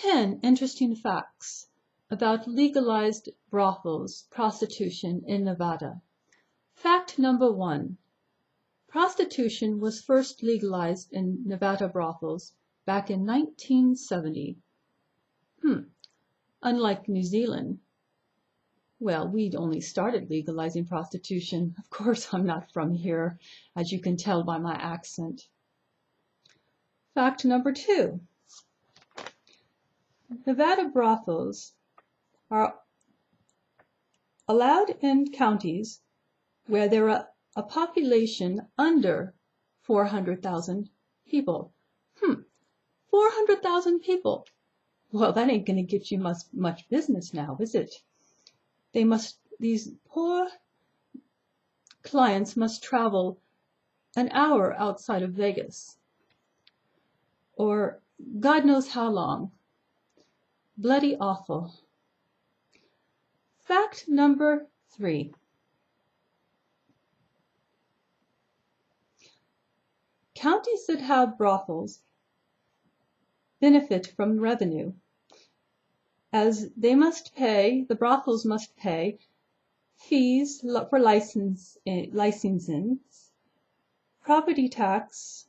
10 interesting facts about legalized brothels, prostitution in Nevada. Fact number 1. Prostitution was first legalized in Nevada brothels back in 1970. Unlike New Zealand. Well, we'd only started legalizing prostitution. Of course, I'm not from here, as you can tell by my accent. Fact number 2. Nevada brothels are allowed in counties where there are a population under 400,000 people. 400,000 people. Well, that ain't going to get you much business now, is it? These poor clients must travel an hour outside of Vegas, or God knows how long. Bloody awful. Fact number 3. Counties that have brothels benefit from revenue, as the brothels must pay fees for licensing, property tax,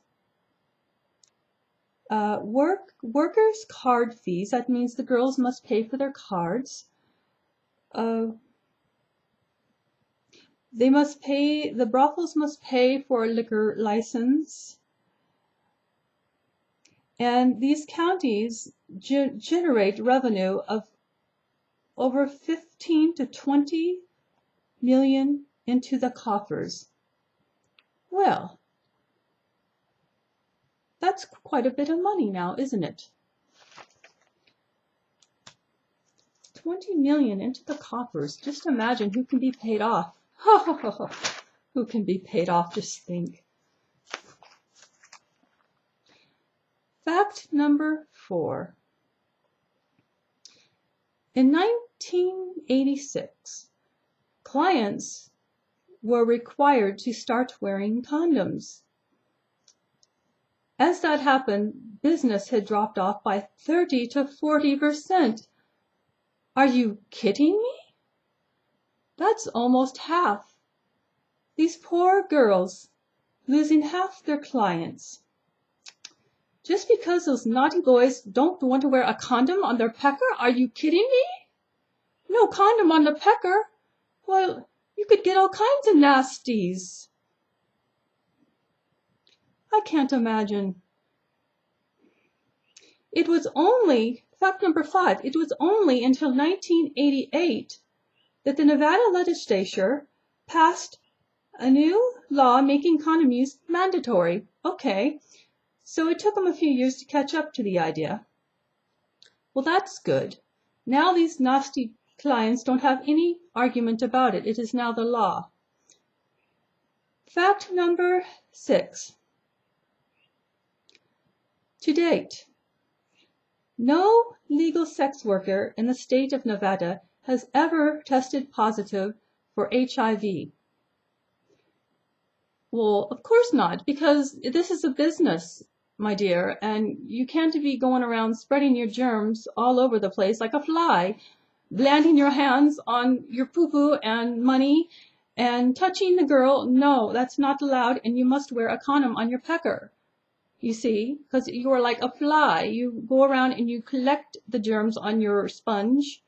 workers' card fees. That means the girls must pay for their cards. The brothels must pay for a liquor license. And these counties generate revenue of over 15 to 20 million into the coffers. Well, that's quite a bit of money now, isn't it? 20 million into the coffers. Just imagine who can be paid off. Who can be paid off, just think. Fact number 4. In 1986, clients were required to start wearing condoms. As that happened, business had dropped off by 30 to 40%. Are you kidding me? That's almost half. These poor girls losing half their clients. Just because those naughty boys don't want to wear a condom on their pecker? Are you kidding me? No condom on the pecker? Well, you could get all kinds of nasties. I can't imagine. Fact number 5, it was only until 1988 that the Nevada legislature passed a new law making condom use mandatory. Okay. So it took them a few years to catch up to the idea. Well, that's good. Now these nasty clients don't have any argument about it. It is now the law. Fact number 6. To date, no legal sex worker in the state of Nevada has ever tested positive for HIV. Well, of course not, because this is a business, my dear, and you can't be going around spreading your germs all over the place like a fly, landing your hands on your poo-poo and money and touching the girl. No, that's not allowed, and you must wear a condom on your pecker. You see, because you are like a fly. You go around and you collect the germs on your spongy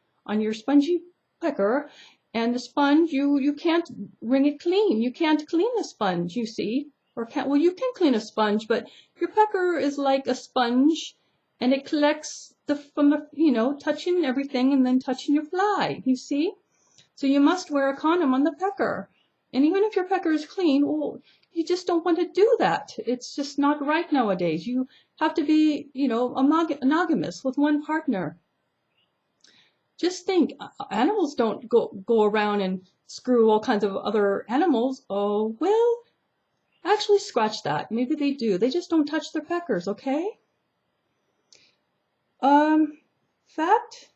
pecker, and the sponge, you can't wring it clean. You can't clean the sponge, you see. You can clean a sponge, but your pecker is like a sponge, and it collects touching everything and then touching your fly, you see? So you must wear a condom on the pecker. And even if your pecker is clean, well, you just don't want to do that. It's just not right nowadays. You have to be, monogamous with one partner. Just think, animals don't go around and screw all kinds of other animals. Oh, well, actually scratch that. Maybe they do. They just don't touch their peckers, okay? Fact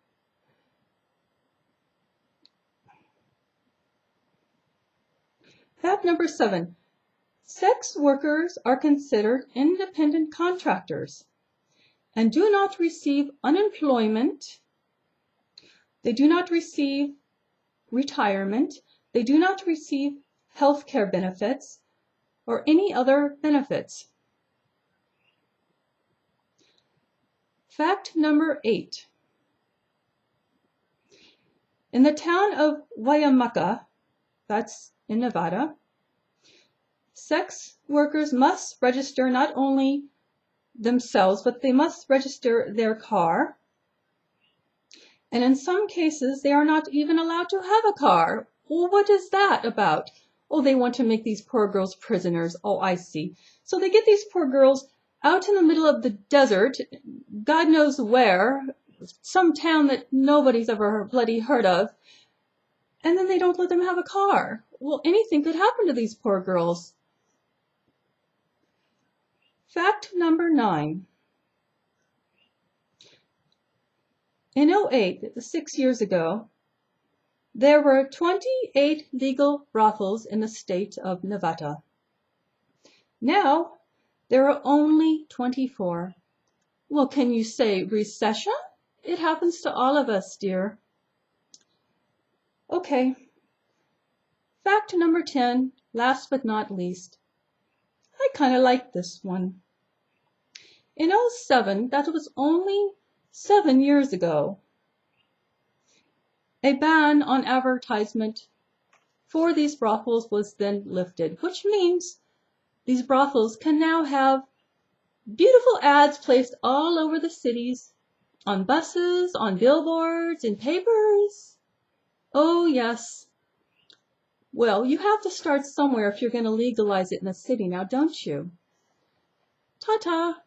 number 7. Sex workers are considered independent contractors. and do not receive unemployment. They do not receive retirement. They do not receive health care benefits or any other benefits. Fact number 8. In the town of Guayamaca, that's in Nevada, sex workers must register not only themselves, but they must register their car. And in some cases, they are not even allowed to have a car. Well, what is that about? Oh, they want to make these poor girls prisoners. Oh, I see. So they get these poor girls out in the middle of the desert, God knows where, some town that nobody's ever bloody heard of, and then they don't let them have a car. Well, anything could happen to these poor girls. Fact number 9. In 2008, 6 years ago, there were 28 legal brothels in the state of Nevada. Now, there are only 24. Well, can you say recession? It happens to all of us, dear. Okay. Fact number 10, last but not least. I kind of like this one. In 2007, that was only 7 years ago, a ban on advertisement for these brothels was then lifted, which means these brothels can now have beautiful ads placed all over the cities, on buses, on billboards, in papers. Oh, yes. Well, you have to start somewhere if you're going to legalize it in a city now, don't you? Ta-ta.